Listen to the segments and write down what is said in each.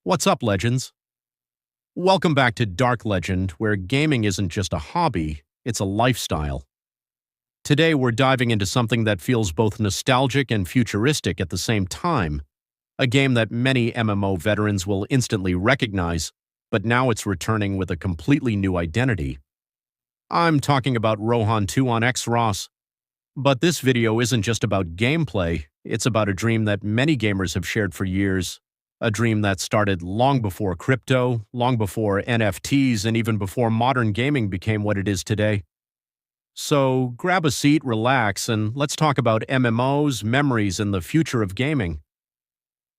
What's up, legends? Welcome back to DarkLegend, where gaming isn't just a hobby, it's a lifestyle. Today we're diving into something that feels both nostalgic and futuristic at the same time, a game that many MMO veterans will instantly recognize, but now it's returning with a completely new identity. I'm talking about Rohan 2 on XROSS, but this video isn't just about gameplay, it's about a dream that many gamers have shared for years. A dream that started long before crypto, long before NFTs, and even before modern gaming became what it is today. So grab a seat, relax, and let's talk about MMOs, memories, and the future of gaming.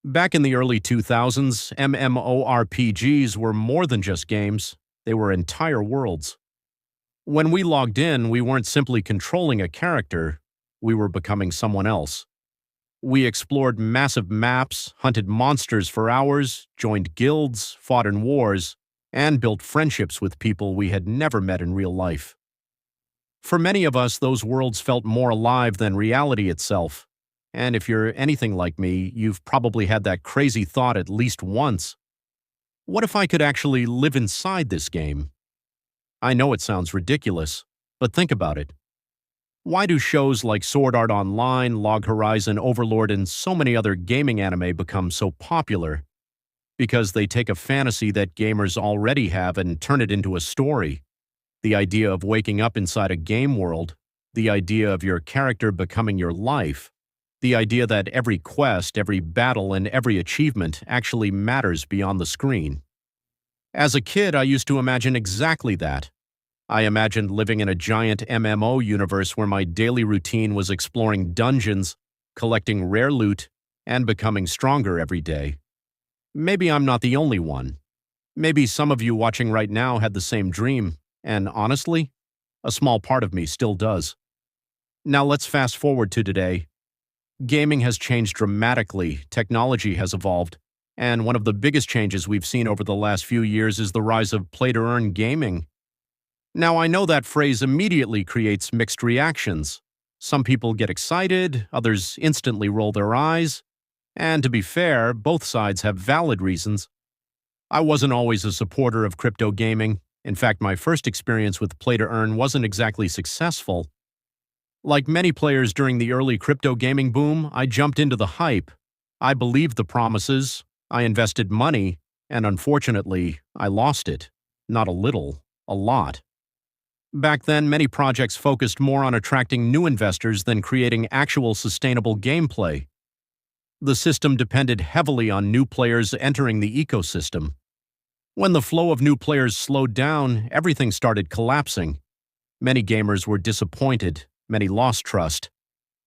Back in the early 2000s, MMORPGs were more than just games. They were entire worlds. When we logged in, we weren't simply controlling a character, we were becoming someone else. We explored massive maps, hunted monsters for hours, joined guilds, fought in wars, and built friendships with people we had never met in real life. For many of us, those worlds felt more alive than reality itself. And if you're anything like me, you've probably had that crazy thought at least once. What if I could actually live inside this game? I know it sounds ridiculous, but think about it. Why do shows like Sword Art Online, Log Horizon, Overlord, and so many other gaming anime become so popular? Because they take a fantasy that gamers already have and turn it into a story. The idea of waking up inside a game world, the idea of your character becoming your life, the idea that every quest, every battle, and every achievement actually matters beyond the screen. As a kid, I used to imagine exactly that. I imagined living in a giant MMO universe where my daily routine was exploring dungeons, collecting rare loot, and becoming stronger every day. Maybe I'm not the only one. Maybe some of you watching right now had the same dream, and honestly, a small part of me still does. Now let's fast forward to today. Gaming has changed dramatically, technology has evolved, and one of the biggest changes we've seen over the last few years is the rise of play-to-earn gaming. Now, I know that phrase immediately creates mixed reactions. Some people get excited, others instantly roll their eyes. And to be fair, both sides have valid reasons. I wasn't always a supporter of crypto gaming. In fact, my first experience with play-to-earn wasn't exactly successful. Like many players during the early crypto gaming boom, I jumped into the hype. I believed the promises, I invested money, and unfortunately, I lost it. Not a little, a lot. Back then, many projects focused more on attracting new investors than creating actual sustainable gameplay. The system depended heavily on new players entering the ecosystem. When the flow of new players slowed down, everything started collapsing. Many gamers were disappointed, many lost trust.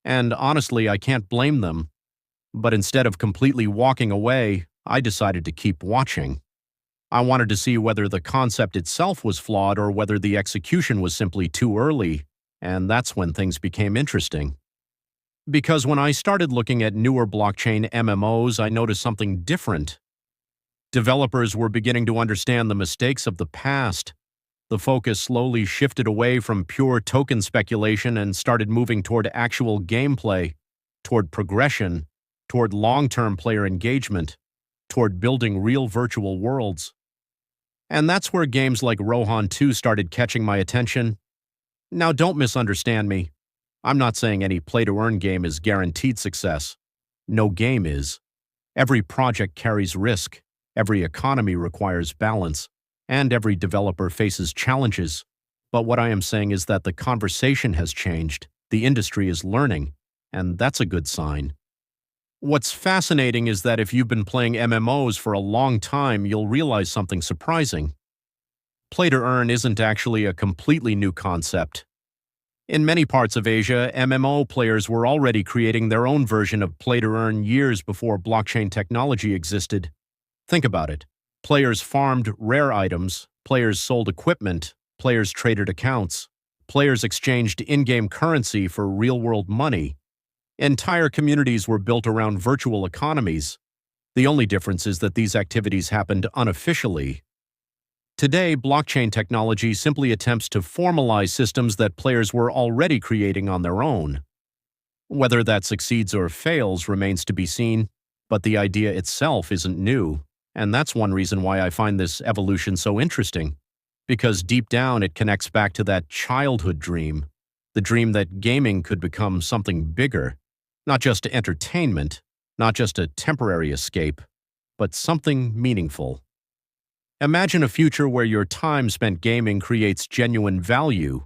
And honestly, I can't blame them. But instead of completely walking away, I decided to keep watching. I wanted to see whether the concept itself was flawed or whether the execution was simply too early, and that's when things became interesting. Because when I started looking at newer blockchain MMOs, I noticed something different. Developers were beginning to understand the mistakes of the past. The focus slowly shifted away from pure token speculation and started moving toward actual gameplay, toward progression, toward long-term player engagement, toward building real virtual worlds. And that's where games like Rohan 2 started catching my attention. Now, don't misunderstand me. I'm not saying any play-to-earn game is guaranteed success. No game is. Every project carries risk, every economy requires balance, and every developer faces challenges. But what I am saying is that the conversation has changed, the industry is learning, and that's a good sign. What's fascinating is that if you've been playing MMOs for a long time, you'll realize something surprising. Play-to-earn isn't actually a completely new concept. In many parts of Asia, MMO players were already creating their own version of play-to-earn years before blockchain technology existed. Think about it. Players farmed rare items, players sold equipment, players traded accounts, players exchanged in-game currency for real-world money. Entire communities were built around virtual economies. The only difference is that these activities happened unofficially. Today, blockchain technology simply attempts to formalize systems that players were already creating on their own. Whether that succeeds or fails remains to be seen, but the idea itself isn't new. And that's one reason why I find this evolution so interesting, because deep down it connects back to that childhood dream, the dream that gaming could become something bigger, not just entertainment, not just a temporary escape, but something meaningful. Imagine a future where your time spent gaming creates genuine value,